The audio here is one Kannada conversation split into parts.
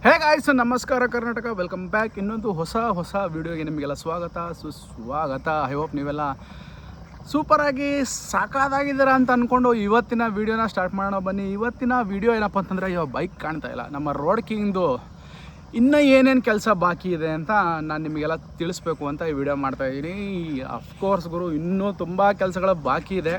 ಹೇ ಗಾಯ್ಸ್, ನಮಸ್ಕಾರ ಕರ್ನಾಟಕ, ವೆಲ್ಕಮ್ ಬ್ಯಾಕ್. ಇನ್ನೊಂದು ಹೊಸ ವಿಡಿಯೋಗೆ ನಿಮಗೆಲ್ಲ ಸುಸ್ವಾಗತ. ಐ ಹೋಪ್ ನೀವೆಲ್ಲ ಸೂಪರಾಗಿ ಸಾಕಾಗಿದ್ದೀರಾ ಅಂತ ಅಂದ್ಕೊಂಡು ಇವತ್ತಿನ ವೀಡಿಯೋನ ಸ್ಟಾರ್ಟ್ ಮಾಡೋಣ. ಬನ್ನಿ. ಇವತ್ತಿನ ವೀಡಿಯೋ ಏನಪ್ಪ ಅಂತಂದರೆ, ಇವಾಗ ಬೈಕ್ ಕಾಣ್ತಾ ಇಲ್ಲ, ನಮ್ಮ ರೋಡ್ ಕಿಂಗ್ದು ಇನ್ನೂ ಏನೇನು ಕೆಲಸ ಬಾಕಿ ಇದೆ ಅಂತ ನಾನು ನಿಮಗೆಲ್ಲ ತಿಳಿಸ್ಬೇಕು ಅಂತ ಈ ವಿಡಿಯೋ ಮಾಡ್ತಾಯಿದ್ದೀನಿ. ಅಫ್ಕೋರ್ಸ್ ಗುರು, ಇನ್ನೂ ತುಂಬ ಕೆಲಸಗಳು ಬಾಕಿ ಇದೆ.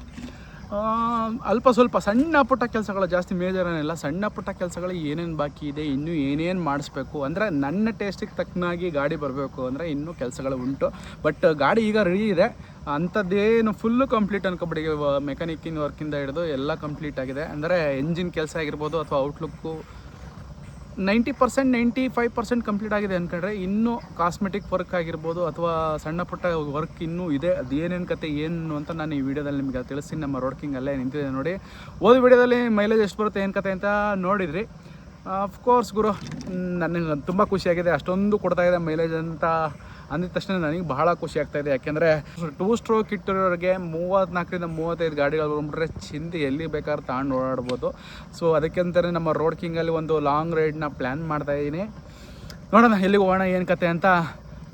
ಅಲ್ಪ ಸ್ವಲ್ಪ ಸಣ್ಣ ಪುಟ್ಟ ಕೆಲಸಗಳು, ಜಾಸ್ತಿ ಮೇಜರ್ ಏನಿಲ್ಲ, ಸಣ್ಣ ಪುಟ್ಟ ಕೆಲಸಗಳು ಏನೇನು ಬಾಕಿ ಇದೆ, ಇನ್ನೂ ಏನೇನು ಮಾಡಿಸ್ಬೇಕು ಅಂದರೆ ನನ್ನ ಟೇಸ್ಟಿಗೆ ತಕ್ಕನಾಗಿ ಗಾಡಿ ಬರಬೇಕು ಅಂದರೆ ಇನ್ನೂ ಕೆಲಸಗಳು ಉಂಟು. ಬಟ್ ಗಾಡಿ ಈಗ ರೆಡಿ ಇದೆ. ಅಂಥದ್ದೇನು ಫುಲ್ಲು ಕಂಪ್ಲೀಟ್ ಅನ್ಕೊಬಿಡಿ. ಮೆಕ್ಯಾನಿಕ್ಕಿನ ವರ್ಕಿಂದ ಹಿಡಿದು ಎಲ್ಲ ಕಂಪ್ಲೀಟ್ ಆಗಿದೆ. ಅಂದರೆ ಎಂಜಿನ್ ಕೆಲಸ ಆಗಿರ್ಬೋದು ಅಥವಾ ಔಟ್ಲುಕ್ಕು 90% 95% ಕಂಪ್ಲೀಟ್ ಆಗಿದೆ ಅಂದ್ಕೊಂಡ್ರೆ, ಇನ್ನೂ ಕಾಸ್ಮೆಟಿಕ್ ವರ್ಕ್ ಆಗಿರ್ಬೋದು ಅಥವಾ ಸಣ್ಣ ಪುಟ್ಟ ವರ್ಕ್ ಇನ್ನೂ ಇದೆ. ಅದು ಏನೇನು ಕತೆ ಏನು ಅಂತ ನಾನು ಈ ವಿಡಿಯೋದಲ್ಲಿ ನಿಮಗೆ ತಿಳಿಸ್ತೀನಿ. ನಮ್ಮ ರೋಡ್ ಕಿಂಗ್ ಅಲ್ಲೇ ನಿಂತಿದೆ ನೋಡಿ. ವಿಡಿಯೋದಲ್ಲಿ ಮೈಲೇಜ್ ಎಷ್ಟು ಬರುತ್ತೆ ಏನು ಕತೆ ಅಂತ ನೋಡಿದ್ರಿ. ಅಫ್ಕೋರ್ಸ್ ಗುರು, ನನಗೆ ತುಂಬ ಖುಷಿಯಾಗಿದೆ. ಅಷ್ಟೊಂದು ಕೊಡ್ತಾಯಿದೆ ಮೈಲೇಜ್ ಅಂತ ಅಂದಿದ ತಕ್ಷಣ ನನಗೆ ಬಹಳ ಖುಷಿ ಆಗ್ತಾಯಿದೆ. ಯಾಕೆಂದರೆ 2 ಸ್ಟ್ರೋಕ್ ಇಟ್ಟಿರೋರಿಗೆ 34ರಿಂದ 35 ಗಾಡಿಗಳು ಬಂದ್ಬಿಟ್ರೆ ಚಿಂತೆ ಎಲ್ಲಿ ಬೇಕಾದ್ರೂ ತಗೊಂಡು ಓಡಾಡ್ಬೋದು. ಸೊ ಅದಕ್ಕೆಂತಲೇ ನಮ್ಮ ರೋಡ್ ಕಿಂಗಲ್ಲಿ ಒಂದು ಲಾಂಗ್ ರೈಡ್ನ ಪ್ಲ್ಯಾನ್ ಮಾಡ್ತಾಯಿದ್ದೀನಿ. ನೋಡೋಣ ಎಲ್ಲಿಗೆ ಹೋಗೋಣ ಏನು ಕತೆ ಅಂತ.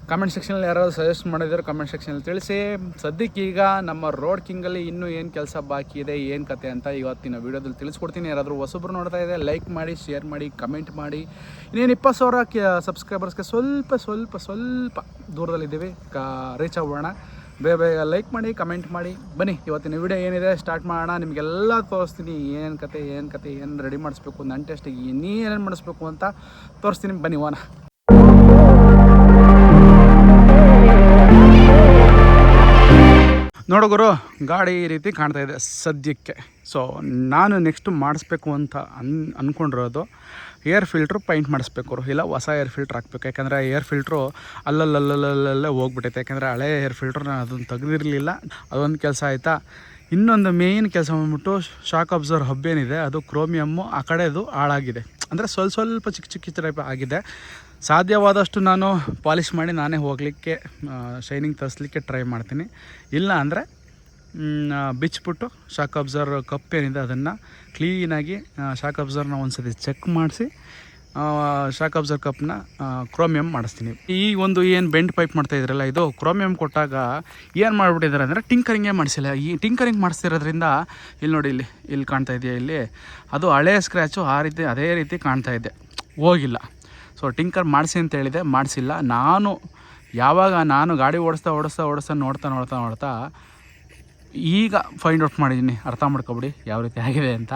ಕಮೆಂಟ್ ಸೆಕ್ಷನಲ್ಲಿ ಯಾರಾದರೂ ಸಜೆಸ್ಟ್ ಮಾಡಿದ್ರೆ ಕಮೆಂಟ್ ಸೆಕ್ಷನಲ್ಲಿ ತಿಳಿಸಿ. ಸದ್ಯಕ್ಕೆ ಈಗ ನಮ್ಮ ರೋಡ್ ಕಿಂಗಲ್ಲಿ ಇನ್ನೂ ಏನು ಕೆಲಸ ಬಾಕಿ ಇದೆ, ಏನು ಕತೆ ಅಂತ ಇವತ್ತಿನ ವೀಡಿಯೋದಲ್ಲಿ ತಿಳಿಸ್ಕೊಡ್ತೀನಿ. ಯಾರಾದರೂ ಹೊಸಬ್ರು ನೋಡ್ತಾ ಇದೆ, ಲೈಕ್ ಮಾಡಿ, ಶೇರ್ ಮಾಡಿ, ಕಮೆಂಟ್ ಮಾಡಿ. ಇನ್ನೇನು 20,000 ಸಬ್ಸ್ಕ್ರೈಬರ್ಸ್ಗೆ ಸ್ವಲ್ಪ ದೂರದಲ್ಲಿದ್ದೀವಿ, ರೀಚ್ ಆಗೋಣ. ಬೇಗ ಲೈಕ್ ಮಾಡಿ, ಕಮೆಂಟ್ ಮಾಡಿ. ಬನ್ನಿ, ಇವತ್ತಿನ ವೀಡಿಯೋ ಏನಿದೆ ಸ್ಟಾರ್ಟ್ ಮಾಡೋಣ. ನಿಮಗೆಲ್ಲ ತೋರಿಸ್ತೀನಿ ಏನು ಕತೆ ಏನು ರೆಡಿ ಮಾಡಿಸ್ಬೇಕು, ನನ್ನ ಟೆಸ್ಟಿಗೆ ಏನೇನು ಮಾಡಿಸ್ಬೇಕು ಅಂತ ತೋರಿಸ್ತೀನಿ. ಬನ್ನಿ ಹೋಗೋಣ. ನೋಡೋಗುರು, ಗಾಡಿ ಈ ರೀತಿ ಕಾಣ್ತಾ ಇದೆ ಸದ್ಯಕ್ಕೆ. ಸೊ ನಾನು ನೆಕ್ಸ್ಟ್ ಮಾಡಿಸ್ಬೇಕು ಅಂತ ಅಂದ್ಕೊಂಡಿರೋದು ಏರ್ ಫಿಲ್ಟ್ರು ಪೈಂಟ್ ಮಾಡಿಸ್ಬೇಕು, ಇಲ್ಲ ಹೊಸ ಏರ್ ಫಿಲ್ಟ್ರ್ ಹಾಕ್ಬೇಕು. ಯಾಕಂದರೆ ಏರ್ ಫಿಲ್ಟ್ರು ಅಲ್ಲಲ್ಲೇ ಹೋಗ್ಬಿಟ್ಟೈತೆ. ಯಾಕೆಂದರೆ ಹಳೆ ಏರ್ ಫಿಲ್ಟ್ರ್ ನಾನು ಅದನ್ನು ತೆಗೆದಿರಲಿಲ್ಲ, ಅದೊಂದು ಕೆಲಸ ಆಯಿತಾ. ಇನ್ನೊಂದು ಮೇಯ್ನ್ ಕೆಲಸ ಬಂದ್ಬಿಟ್ಟು ಶಾಕ್ ಅಬ್ಸರ್ವರ್ ಹಬ್ ಏನಿದೆ ಅದು ಕ್ರೋಮಿಯಮ್ಮು ಆ ಕಡೆದು ಹಾಳಾಗಿದೆ. ಅಂದರೆ ಸ್ವಲ್ಪ ಚಿಕ್ಕ ಟೈಪ್ ಆಗಿದೆ. ಸಾಧ್ಯವಾದಷ್ಟು ನಾನು ಪಾಲಿಷ್ ಮಾಡಿ ನಾನೇ ಹೋಗಲಿಕ್ಕೆ, ಶೈನಿಂಗ್ ತರಿಸ್ಲಿಕ್ಕೆ ಟ್ರೈ ಮಾಡ್ತೀನಿ. ಇಲ್ಲ ಅಂದರೆ ಬಿಚ್ಚಿಬಿಟ್ಟು ಶಾಕ್ ಅಬ್ಸರ್ವರ್ ಕಪ್ ಏನಿದೆ ಅದನ್ನು ಕ್ಲೀನಾಗಿ ಶಾಕ್ ಅಬ್ಸರ್ವ್ನ ಒಂದು ಸತಿ ಚೆಕ್ ಮಾಡಿಸಿ ಶಾಕ್ ಅಬ್ಸರ್ವರ್ ಕಪ್ನ ಕ್ರೋಮಿಯಮ್ ಮಾಡಿಸ್ತೀನಿ. ಈ ಒಂದು ಏನು ಬೆಂಡ್ ಪೈಪ್ ಮಾಡ್ತಾಯಿದ್ರಲ್ಲ, ಇದು ಕ್ರೋಮಿಯಮ್ ಕೊಟ್ಟಾಗ ಏನು ಮಾಡಿಬಿಟ್ಟಿದ್ದಾರೆ ಅಂದರೆ ಟಿಂಕರಿಂಗೇ ಮಾಡಿಸಿಲ್ಲ. ಈ ಟಿಂಕರಿಂಗ್ ಮಾಡಿಸ್ತಿರೋದ್ರಿಂದ ಇಲ್ಲಿ ನೋಡಿ, ಇಲ್ಲಿ ಕಾಣ್ತಾ ಇದೆಯಾ, ಇಲ್ಲಿ ಅದು ಹಳೆ ಸ್ಕ್ರ್ಯಾಚು ಅದೇ ರೀತಿ ಕಾಣ್ತಾ ಇದೆ, ಹೋಗಿಲ್ಲ. ಸೊ ಟಿಂಕರ್ ಮಾಡಿಸಿ ಅಂತ ಹೇಳಿದೆ, ಮಾಡಿಸಿಲ್ಲ. ನಾನು ಗಾಡಿ ಓಡಿಸ್ತಾ ನೋಡ್ತಾ ಈಗ ಫೈಂಡ್ ಔಟ್ ಮಾಡಿದ್ದೀನಿ. ಅರ್ಥ ಮಾಡ್ಕೊಬಿಡಿ ಯಾವ ರೀತಿ ಆಗಿದೆ ಅಂತ.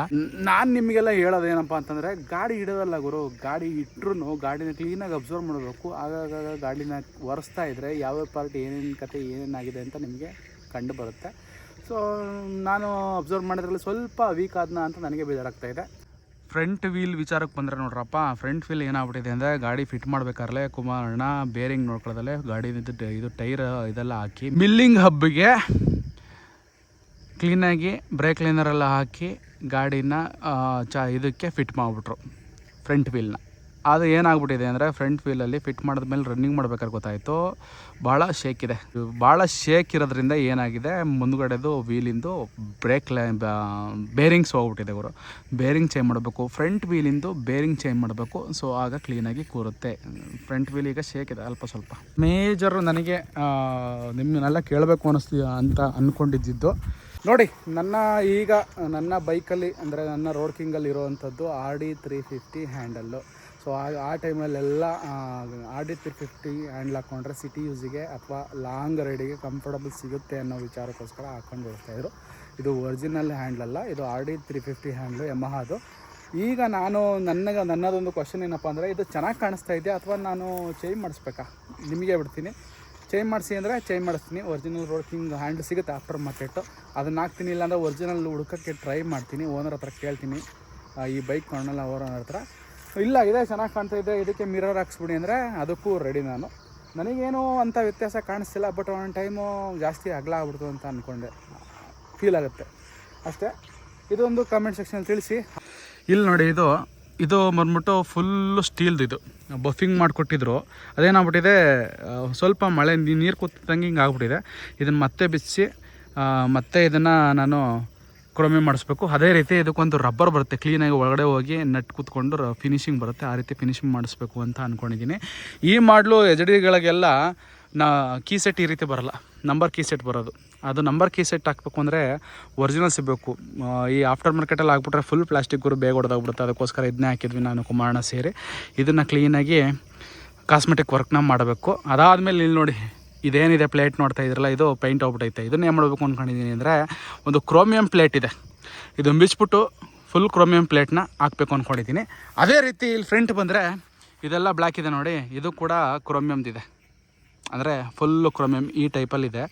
ನಾನು ನಿಮಗೆಲ್ಲ ಹೇಳೋದೇನಪ್ಪ ಅಂತಂದರೆ, ಗಾಡಿ ಇಡೋದಲ್ಲ ಗುರು, ಗಾಡಿ ಇಟ್ಟರು ಗಾಡಿನ ಕ್ಲೀನಾಗಿ ಅಬ್ಸರ್ವ್ ಮಾಡಬೇಕು. ಆಗಾಗ ಗಾಡಿನ ಒರೆಸ್ತಾ ಇದ್ದರೆ ಯಾವ್ಯಾವ ಪಾರ್ಟ್ ಏನೇನಾಗಿದೆ ಅಂತ ನಿಮಗೆ ಕಂಡು ಬರುತ್ತೆ. ಸೊ ನಾನು ಅಬ್ಸರ್ವ್ ಮಾಡಿದ್ರಲ್ಲಿ ಸ್ವಲ್ಪ ವೀಕ್ ಆದ್ನ ಅಂತ ನನಗೆ ಬೇಜಾರಾಗ್ತಾಯಿದೆ. ಫ್ರಂಟ್ ವೀಲ್ ವಿಚಾರಕ್ಕೆ ಬಂದರೆ ನೋಡ್ರಪ್ಪ, ಫ್ರಂಟ್ ವೀಲ್ ಏನಾಗ್ಬಿಟ್ಟಿದೆ ಅಂದರೆ, ಗಾಡಿ ಫಿಟ್ ಮಾಡ್ಬೇಕಾದ್ರೆ ಕುಮಾರಣ್ಣ ಬೇರಿಂಗ್ ನೋಡ್ಕೊಳ್ಳೋದಲ್ಲೇ ಗಾಡಿ ಇದು ಟೈರ್ ಇದೆಲ್ಲ ಹಾಕಿ ಮಿಲ್ಲಿಂಗ್ ಹಬ್ಬಿಗೆ ಕ್ಲೀನಾಗಿ ಬ್ರೇಕ್ ಲೈನರೆಲ್ಲ ಹಾಕಿ ಗಾಡಿನ ಇದಕ್ಕೆ ಫಿಟ್ ಮಾಡಿಬಿಟ್ರು ಫ್ರಂಟ್ ವೀಲ್ನ. ಅದು ಏನಾಗ್ಬಿಟ್ಟಿದೆ ಅಂದರೆ, ಫ್ರಂಟ್ ವೀಲಲ್ಲಿ ಫಿಟ್ ಮಾಡಿದ್ಮೇಲೆ ರನ್ನಿಂಗ್ ಮಾಡ್ಬೇಕಾದ್ರೆ ಗೊತ್ತಾಯಿತು ಭಾಳ ಶೇಕ್ ಇದೆ. ಭಾಳ ಶೇಕ್ ಇರೋದ್ರಿಂದ ಏನಾಗಿದೆ, ಮುಂದುಗಡೆದು ವೀಲಿಂದು ಬ್ರೇಕ್ ಬೇರಿಂಗ್ಸ್ ಹೋಗ್ಬಿಟ್ಟಿದೆ ಗುರು. ಬೇರಿಂಗ್ ಚೇಂಜ್ ಮಾಡಬೇಕು, ಫ್ರಂಟ್ ವೀಲಿಂದು ಬೇರಿಂಗ್ ಚೇಂಜ್ ಮಾಡಬೇಕು. ಸೊ ಆಗ ಕ್ಲೀನಾಗಿ ಕೂರುತ್ತೆ. ಫ್ರಂಟ್ ವೀಲ್ ಈಗ ಶೇಕ್ ಇದೆ ಅಲ್ಪ ಸ್ವಲ್ಪ. ಮೇಜರು ನನಗೆ ನಿಮ್ಮನ್ನೆಲ್ಲ ಕೇಳಬೇಕು ಅಂತ ಅಂದ್ಕೊಂಡಿದ್ದು ನೋಡಿ, ನನ್ನ ಬೈಕಲ್ಲಿ ಅಂದರೆ ನನ್ನ ರೋಡ್ ಕಿಂಗಲ್ಲಿ ಇರೋವಂಥದ್ದು RD 350 ಹ್ಯಾಂಡಲ್ಲು. ಸೊ ಆ ಟೈಮಲ್ಲೆಲ್ಲ RD 350 ಹ್ಯಾಂಡ್ಲ್ ಹಾಕ್ಕೊಂಡ್ರೆ ಸಿಟಿ ಯೂಸಿಗೆ ಅಥವಾ ಲಾಂಗ್ ರೈಡಿಗೆ ಕಂಫರ್ಟಬಲ್ ಸಿಗುತ್ತೆ ಅನ್ನೋ ವಿಚಾರಕ್ಕೋಸ್ಕರ ಹಾಕ್ಕೊಂಡು ಓಡಿಸ್ತಾಯಿದ್ರು. ಇದು ಒರಿಜಿನಲ್ ಹ್ಯಾಂಡ್ಲಲ್ಲ, ಇದು RD 350 ಹ್ಯಾಂಡ್ಲು ಯಮಹಾದು. ಈಗ ನನ್ನದೊಂದು ಕ್ವಶನ್ ಏನಪ್ಪ ಅಂದರೆ, ಇದು ಚೆನ್ನಾಗಿ ಕಾಣಿಸ್ತಾ ಇದೆಯಾ ಅಥವಾ ನಾನು ಚೇಂಜ್ ಮಾಡಿಸ್ಬೇಕಾ? ನಿಮಗೆ ಬಿಡ್ತೀನಿ. ಚೇಂಜ್ ಮಾಡಿಸಿ ಅಂದರೆ ಚೇಂಜ್ ಮಾಡಿಸ್ತೀನಿ. ಒರಿಜಿನಲ್ ರೋಡ್ ಕಿಂಗ್ ಹ್ಯಾಂಡ್ಲ್ ಸಿಗುತ್ತೆ ಆಫ್ಟರ್ ಮಾರ್ಕೆಟು, ಅದನ್ನು ಹಾಕ್ತೀನಿ. ಇಲ್ಲಾಂದರೆ ಒರಿಜಿನಲ್ ಹುಡುಕೋಕ್ಕೆ ಟ್ರೈ ಮಾಡ್ತೀನಿ. ಓನರ್ ಹತ್ರ ಕೇಳ್ತೀನಿ, ಈ ಬೈಕ್ ಕೊಂಡಲ್ಲ ಓನರ್ ಹತ್ರ. ಇಲ್ಲ ಇದೇ ಚೆನ್ನಾಗಿ ಕಾಣ್ತಾ ಇದೆ, ಇದಕ್ಕೆ ಮಿರರ್ ಹಾಕ್ಸ್ಬಿಡಿ ಅಂದರೆ ಅದಕ್ಕೂ ರೆಡಿ ನಾನು. ನನಗೇನು ಅಂಥ ವ್ಯತ್ಯಾಸ ಕಾಣಿಸ್ತಿಲ್ಲ, ಬಟ್ ಒಂದು ಟೈಮು ಜಾಸ್ತಿ ಅಗಲ ಆಗ್ಬಿಡ್ತು ಅಂತ ಅಂದ್ಕೊಂಡೆ, ಫೀಲ್ ಆಗುತ್ತೆ ಅಷ್ಟೇ. ಇದೊಂದು ಕಮೆಂಟ್ ಸೆಕ್ಷನಲ್ಲಿ ತಿಳಿಸಿ. ಇಲ್ಲಿ ನೋಡಿ, ಇದು ಬಂದ್ಬಿಟ್ಟು ಫುಲ್ಲು ಸ್ಟೀಲ್ದು, ಇದು ಬಫಿಂಗ್ ಮಾಡಿಕೊಟ್ಟಿದ್ರು. ಅದೇನಾಗ್ಬಿಟ್ಟಿದೆ, ಸ್ವಲ್ಪ ಮಳೆ ನೀರು ಕೂತಂಗೆ ಹಿಂಗೆ ಆಗ್ಬಿಟ್ಟಿದೆ. ಇದನ್ನು ಮತ್ತೆ ಬಿಚ್ಚಿ ಮತ್ತೆ ಇದನ್ನು ನಾನು ಕ್ರೋಮಿಯಂ ಮಾಡಿಸ್ಬೇಕು. ಅದೇ ರೀತಿ ಇದಕ್ಕೊಂದು ರಬ್ಬರ್ ಬರುತ್ತೆ, ಕ್ಲೀನಾಗಿ ಒಳಗಡೆ ಹೋಗಿ ನಟ್ ಕೂತ್ಕೊಂಡು ಫಿನಿಶಿಂಗ್ ಬರುತ್ತೆ, ಆ ರೀತಿ ಫಿನಿಶಿಂಗ್ ಮಾಡಿಸ್ಬೇಕು ಅಂತ ಅಂದ್ಕೊಂಡಿದ್ದೀನಿ. ಈ ಮಾಡಲು ಎಚ್ ಡಿಗಳಿಗೆಲ್ಲ ಕೀ ಸೆಟ್ ಈ ರೀತಿ ಬರೋಲ್ಲ, ನಂಬರ್ ಕೀ ಸೆಟ್ ಬರೋದು. ಅದು ನಂಬರ್ ಕೀ ಸೆಟ್ ಹಾಕಬೇಕು ಅಂದರೆ ಒರಿಜಿನಲ್ ಸಿಗಬೇಕು. ಈ ಆಫ್ಟರ್ ಮಾರ್ಕೆಟಲ್ಲಿ ಹಾಕ್ಬಿಟ್ರೆ ಫುಲ್ ಪ್ಲಾಸ್ಟಿಕ್ಕು ಬೇಗ ಹೊಡೆದೋಗ್ಬಿಡುತ್ತೆ. ಅದಕ್ಕೋಸ್ಕರ ಇದನ್ನೇ ಹಾಕಿದ್ವಿ ನಾನು ಕುಮಾರಣ್ಣ ಸೇರಿ. ಇದನ್ನು ಕ್ಲೀನಾಗಿ ಕಾಸ್ಮೆಟಿಕ್ ವರ್ಕ್ನ ಮಾಡಬೇಕು. ಅದಾದಮೇಲೆ ಇಲ್ಲಿ ನೋಡಿ, ಇದೇನಿದೆ ಪ್ಲೇಟ್ ನೋಡ್ತಾ ಇದ್ರಲ್ಲ, ಇದು ಪೇಂಟ್ ಹೋಗ್ಬಿಟ್ಟೈತೆ. ಇದನ್ನು ಏನು ಮಾಡಬೇಕು ಅಂದ್ಕೊಂಡಿದ್ದೀನಿ ಅಂದರೆ, ಒಂದು ಕ್ರೋಮಿಯಂ ಪ್ಲೇಟ್ ಇದೆ, ಇದು ಬಿಚ್ಬಿಟ್ಟು ಫುಲ್ ಕ್ರೋಮಿಯಂ ಪ್ಲೇಟ್ನ ಹಾಕಬೇಕು ಅಂದ್ಕೊಂಡಿದ್ದೀನಿ. ಅದೇ ರೀತಿ ಇಲ್ಲಿ ಫ್ರಂಟ್ ಬಂದರೆ ಇದೆಲ್ಲ ಬ್ಲ್ಯಾಕ್ ಇದೆ ನೋಡಿ, ಇದು ಕೂಡ ಕ್ರೋಮಿಯಮ್ದಿದೆ, ಅಂದರೆ ಫುಲ್ಲು ಕ್ರೋಮಿಯಂ ಈ ಟೈಪಲ್ಲಿದೆ.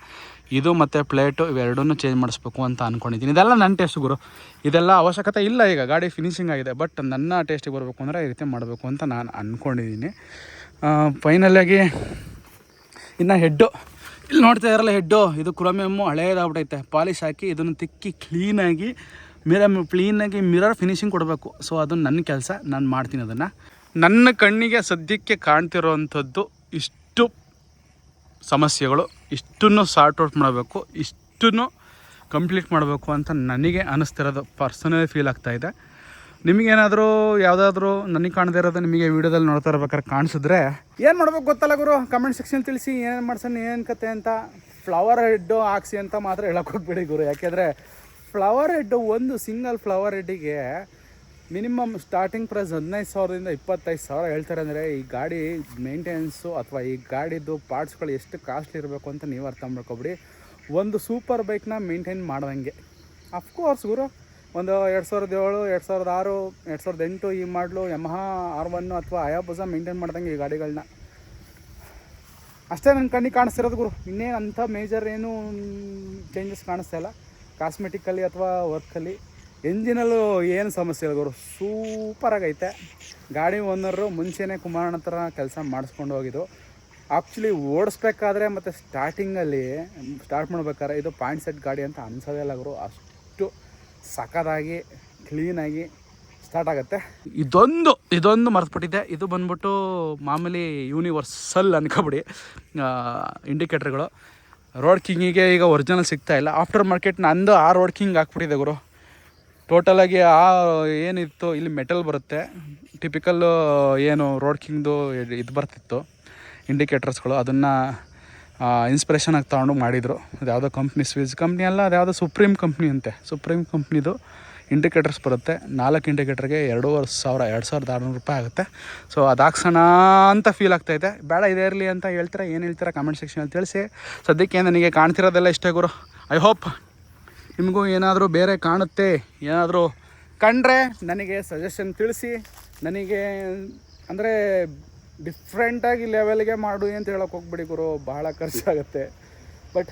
ಇದು ಮತ್ತು ಪ್ಲೇಟು ಇವೆರಡನ್ನೂ ಚೇಂಜ್ ಮಾಡಿಸ್ಬೇಕು ಅಂತ ಅಂದ್ಕೊಂಡಿದ್ದೀನಿ. ಇದೆಲ್ಲ ನನ್ನ ಟೇಸ್ಟ್ ಗುರು, ಇದೆಲ್ಲ ಅವಶ್ಯಕತೆ ಇಲ್ಲ. ಈಗ ಗಾಡಿ ಫಿನಿಶಿಂಗ್ ಆಗಿದೆ, ಬಟ್ ನನ್ನ ಟೇಸ್ಟಿಗೆ ಬರಬೇಕು ಅಂದರೆ ಈ ರೀತಿ ಮಾಡಬೇಕು ಅಂತ ನಾನು ಅಂದ್ಕೊಂಡಿದ್ದೀನಿ. ಫೈನಲಾಗಿ ಇನ್ನು ಹೆಡ್ಡು ಇಲ್ಲಿ ನೋಡ್ತಾ ಇರಲ್ಲ, ಹೆಡ್ಡು ಇದು ಕ್ರೋಮಿಯಮ್ಮು ಹಳೇದಾಗ್ಬಿಟ್ಟೈತೆ. ಪಾಲಿಶ್ ಹಾಕಿ ಇದನ್ನು ತಿಕ್ಕಿ ಕ್ಲೀನಾಗಿ ಮಿರರ್ ಫಿನಿಶಿಂಗ್ ಕೊಡಬೇಕು. ಸೊ ಅದು ನನ್ನ ಕೆಲಸ, ನಾನು ಮಾಡ್ತೀನಿ ಅದನ್ನು. ನನ್ನ ಕಣ್ಣಿಗೆ ಸದ್ಯಕ್ಕೆ ಕಾಣ್ತಿರೋವಂಥದ್ದು ಇಷ್ಟು ಸಮಸ್ಯೆಗಳು, ಇಷ್ಟನ್ನು ಸಾರ್ಟ್ ಔಟ್ ಮಾಡಬೇಕು, ಇಷ್ಟನ್ನು ಕಂಪ್ಲೀಟ್ ಮಾಡಬೇಕು ಅಂತ ನನಗೆ ಅನ್ನಿಸ್ತಿರೋದು, ಪರ್ಸನಲಿ ಫೀಲ್ ಆಗ್ತಾಯಿದೆ. ನಿಮಗೇನಾದರೂ ಯಾವುದಾದ್ರೂ ನನಗೆ ಕಾಣದೇ ಇರೋದು ನಿಮಗೆ ವೀಡಿಯೋದಲ್ಲಿ ನೋಡ್ತಾ ಇರ್ಬೇಕಾದ್ರೆ ಕಾಣಿಸಿದ್ರೆ ಏನು ಮಾಡ್ಬೇಕು ಗೊತ್ತಲ್ಲ ಗುರು, ಕಮೆಂಟ್ ಸೆಕ್ಷನ್ ತಿಳಿಸಿ ಏನೇನು ಮಾಡ್ಸೋಣ ಏನು ಕತೆ ಅಂತ. ಫ್ಲವರ್ ಹೆಡ್ಡು ಹಾಕ್ಸಿ ಅಂತ ಮಾತ್ರ ಹೇಳಕ್ಕೆ ಹೋಗ್ಬೇಡಿ ಗುರು, ಯಾಕೆಂದರೆ ಫ್ಲವರ್ ಹೆಡ್ಡು ಒಂದು ಸಿಂಗಲ್ ಫ್ಲವರ್ ಹೆಡ್ಡಿಗೆ ಮಿನಿಮಮ್ ಸ್ಟಾರ್ಟಿಂಗ್ ಪ್ರೈಸ್ 15,000ದಿಂದ 25,000 ಹೇಳ್ತಾರೆ. ಅಂದರೆ ಈ ಗಾಡಿ ಮೇಂಟೆನೆನ್ಸು ಅಥವಾ ಈ ಗಾಡಿದು ಪಾರ್ಟ್ಸ್ಗಳು ಎಷ್ಟು ಕಾಸ್ಟ್ಲಿ ಇರಬೇಕು ಅಂತ ನೀವು ಅರ್ಥ ಮಾಡ್ಕೊಬಿಡಿ. ಒಂದು ಸೂಪರ್ ಬೈಕ್ನ ಮೇಂಟೈನ್ ಮಾಡ್ದಂಗೆ. ಅಫ್ಕೋರ್ಸ್ ಗುರು, ಒಂದು 2007, 2006, 2008 ಈ ಮಾಡಲು ಯಮಹಾ R1 ಅಥವಾ ಹಯಾಬುಸ ಮೇಂಟೈನ್ ಮಾಡ್ದಂಗೆ ಈ ಗಾಡಿಗಳನ್ನ. ಅಷ್ಟೇ ನನ್ನ ಕಣ್ಣಿಗೆ ಕಾಣಿಸ್ತಿರೋದು ಗುರು, ಇನ್ನೇನು ಅಂಥ ಮೇಜರ್ ಏನು ಚೇಂಜಸ್ ಕಾಣಿಸ್ತಾ ಇಲ್ಲ ಕಾಸ್ಮೆಟಿಕಲ್ಲಿ ಅಥವಾ ವರ್ಕಲ್ಲಿ. ಎಂಜಿನಲ್ಲೂ ಏನು ಸಮಸ್ಯೆ ಇಲ್ಲ ಗುರು, ಸೂಪರಾಗೈತೆ. ಗಾಡಿ ಓನರು ಮುಂಚೆನೇ ಕುಮಾರಣ್ಣ ಹತ್ರ ಕೆಲಸ ಮಾಡಿಸ್ಕೊಂಡು ಹೋಗಿದ್ದು. ಆ್ಯಕ್ಚುಲಿ ಓಡಿಸ್ಬೇಕಾದ್ರೆ ಮತ್ತು ಸ್ಟಾರ್ಟಿಂಗಲ್ಲಿ ಸ್ಟಾರ್ಟ್ ಮಾಡ್ಬೇಕಾದ್ರೆ ಇದು ಪಾಯಿಂಟ್ ಸೆಟ್ ಗಾಡಿ ಅಂತ ಅನ್ಸೋದೇ ಇಲ್ಲ ಗುರು, ಅಷ್ಟು ಸಖತ್ತಾಗಿ ಕ್ಲೀನಾಗಿ ಸ್ಟಾರ್ಟ್ ಆಗುತ್ತೆ. ಇದೊಂದು ಮರೆತುಬಿಟ್ಟಿದ್ದೆ, ಇದು ಬಂದ್ಬಿಟ್ಟು ಮಾಮೂಲಿ ಯೂನಿವರ್ಸಲ್ ಅನ್ಕೊಬಿಡಿ ಇಂಡಿಕೇಟ್ರ್ಗಳು. ರೋಡ್ ಕಿಂಗಿಗೆ ಈಗ ಒರಿಜಿನಲ್ ಸಿಗ್ತಾಯಿಲ್ಲ. ಆಫ್ಟರ್ ಮಾರ್ಕೆಟ್ ನಂದು ಆ ರೋಡ್ ಕಿಂಗ್ ಹಾಕ್ಬಿಟ್ಟಿದೆ ಗುರು. ಟೋಟಲಾಗಿ ಏನಿತ್ತು ಇಲ್ಲಿ ಮೆಟಲ್ ಬರುತ್ತೆ, ಟಿಪಿಕಲ್ಲು ಏನು ರೋಡ್ ಕಿಂಗ್ದು ಇದು ಬರ್ತಿತ್ತು ಇಂಡಿಕೇಟರ್ಸ್ಗಳು, ಅದನ್ನು ಇನ್ಸ್ಪಿರೇಷನ್ ಆಗಿ ತೊಗೊಂಡು ಮಾಡಿದರು. ಅದು ಯಾವುದೋ ಕಂಪ್ನಿ, ಸ್ವಿಸ್ ಕಂಪ್ನಿ ಅಲ್ಲ, ಅದು ಯಾವುದೋ ಸುಪ್ರೀಮ್ ಕಂಪ್ನಿ ಅಂತೆ. ಸುಪ್ರೀಮ್ ಕಂಪ್ನಿದು ಇಂಡಿಕೇಟರ್ಸ್ ಬರುತ್ತೆ, 4 ಇಂಡಿಕೇಟರ್ಗೆ 2,600 ರೂಪಾಯಿ ಆಗುತ್ತೆ. ಸೊ ಅದು ಹಾಕ್ಸೋಣ ಅಂತ ಫೀಲ್ ಆಗ್ತಾಯಿದೆ. ಬೇಡ ಇದೇ ಇರಲಿ ಅಂತ ಹೇಳ್ತೀರಾ, ಏನು ಹೇಳ್ತೀರಾ ಕಮೆಂಟ್ ಸೆಕ್ಷನಲ್ಲಿ ತಿಳಿಸಿ. ಸದ್ಯಕ್ಕೆ ನನಗೆ ಕಾಣ್ತಿರೋದೆಲ್ಲ ಇಷ್ಟೇ ಗುರು. ಐ ಹೋಪ್ ನಿಮಗೂ ಏನಾದರೂ ಬೇರೆ ಕಾಣುತ್ತೆ, ಏನಾದರೂ ಕಂಡ್ರೆ ನನಗೆ ಸಜೆಷನ್ ತಿಳಿಸಿ. ನನಗೆ ಅಂದರೆ ಡಿಫ್ರೆಂಟಾಗಿ ಲೆವೆಲ್ಗೆ ಮಾಡು ಅಂತ ಹೇಳೋಕೆ ಹೋಗ್ಬಿಡಿ ಗುರು, ಭಾಳ ಖರ್ಚಾಗುತ್ತೆ. ಬಟ್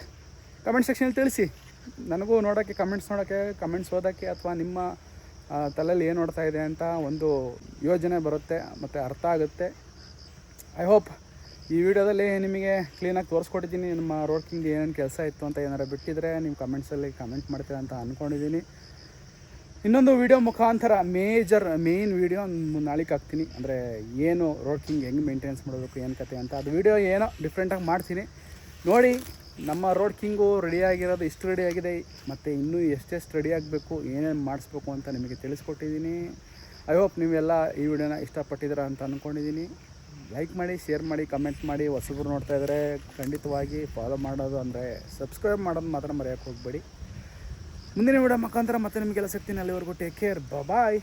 ಕಮೆಂಟ್ ಸೆಕ್ಷನಲ್ಲಿ ತಿಳಿಸಿ, ನನಗೂ ನೋಡೋಕ್ಕೆ ಕಮೆಂಟ್ಸ್ ಓದೋಕ್ಕೆ ಅಥವಾ ನಿಮ್ಮ ತಲೆಯಲ್ಲಿ ಏನು ನೋಡ್ತಾ ಇದೆ ಅಂತ ಒಂದು ಯೋಜನೆ ಬರುತ್ತೆ ಮತ್ತು ಅರ್ಥ ಆಗುತ್ತೆ. ಐ ಹೋಪ್ ಈ ವಿಡಿಯೋದಲ್ಲಿ ನಿಮಗೆ ಕ್ಲೀನಾಗಿ ತೋರಿಸ್ಕೊಟ್ಟಿದ್ದೀನಿ. ನಮ್ಮ ರೋಡ್ ಕಿಂಗ್ ಏನೇನು ಕೆಲಸ ಇತ್ತು ಅಂತ ಏನಾರು ಬಿಟ್ಟಿದ್ರೆ ನೀವು ಕಮೆಂಟ್ಸಲ್ಲಿ ಕಮೆಂಟ್ ಮಾಡ್ತೀರಾ ಅಂತ ಅಂದ್ಕೊಂಡಿದ್ದೀನಿ. ಇನ್ನೊಂದು ವೀಡಿಯೋ ಮುಖಾಂತರ ಮೇನ್ ವೀಡಿಯೋ ನಾಳೆಗೆ ಹಾಕ್ತೀನಿ. ಅಂದರೆ ಏನು ರೋಡ್ ಕಿಂಗ್ ಹೆಂಗೆ ಮೇಂಟೆನೆನ್ಸ್ ಮಾಡಬೇಕು, ಏನು ಕತೆ ಅಂತ. ಅದು ವೀಡಿಯೋ ಏನೋ ಡಿಫ್ರೆಂಟಾಗಿ ಮಾಡ್ತೀನಿ ನೋಡಿ. ನಮ್ಮ ರೋಡ್ ಕಿಂಗು ರೆಡಿಯಾಗಿರೋದು ಇಷ್ಟು ರೆಡಿಯಾಗಿದೆ, ಮತ್ತು ಇನ್ನೂ ಎಷ್ಟೆಷ್ಟು ರೆಡಿ ಆಗಬೇಕು, ಏನೇನು ಮಾಡಿಸ್ಬೇಕು ಅಂತ ನಿಮಗೆ ತಿಳಿಸ್ಕೊಟ್ಟಿದ್ದೀನಿ. ಐ ಹೋಪ್ ನೀವೆಲ್ಲ ಈ ವಿಡಿಯೋನ ಇಷ್ಟಪಟ್ಟಿದ್ದೀರಾ ಅಂತ ಅಂದ್ಕೊಂಡಿದ್ದೀನಿ. ಲೈಕ್ ಮಾಡಿ, ಶೇರ್ ಮಾಡಿ, ಕಮೆಂಟ್ ಮಾಡಿ. ಹೊಸಬ್ರು ನೋಡ್ತಾ ಇದ್ದರೆ ಖಂಡಿತವಾಗಿ ಫಾಲೋ ಮಾಡೋದು ಅಂದರೆ ಸಬ್ಸ್ಕ್ರೈಬ್ ಮಾಡೋದು ಮಾತ್ರ ಮರೆಯೋಕ್ಕೆ ಹೋಗಬೇಡಿ. ಮುಂದಿನ ವಿಡಿಯೋ ಮುಖಾಂತರ ಮತ್ತೆ ನಿಮಗೆಲ್ಲ ಸಿಗ್ತೀನಿ. ಅಲ್ಲಿವರೆಗೂ ಟೇಕ್ ಕೇರ್, ಬಾಯ್.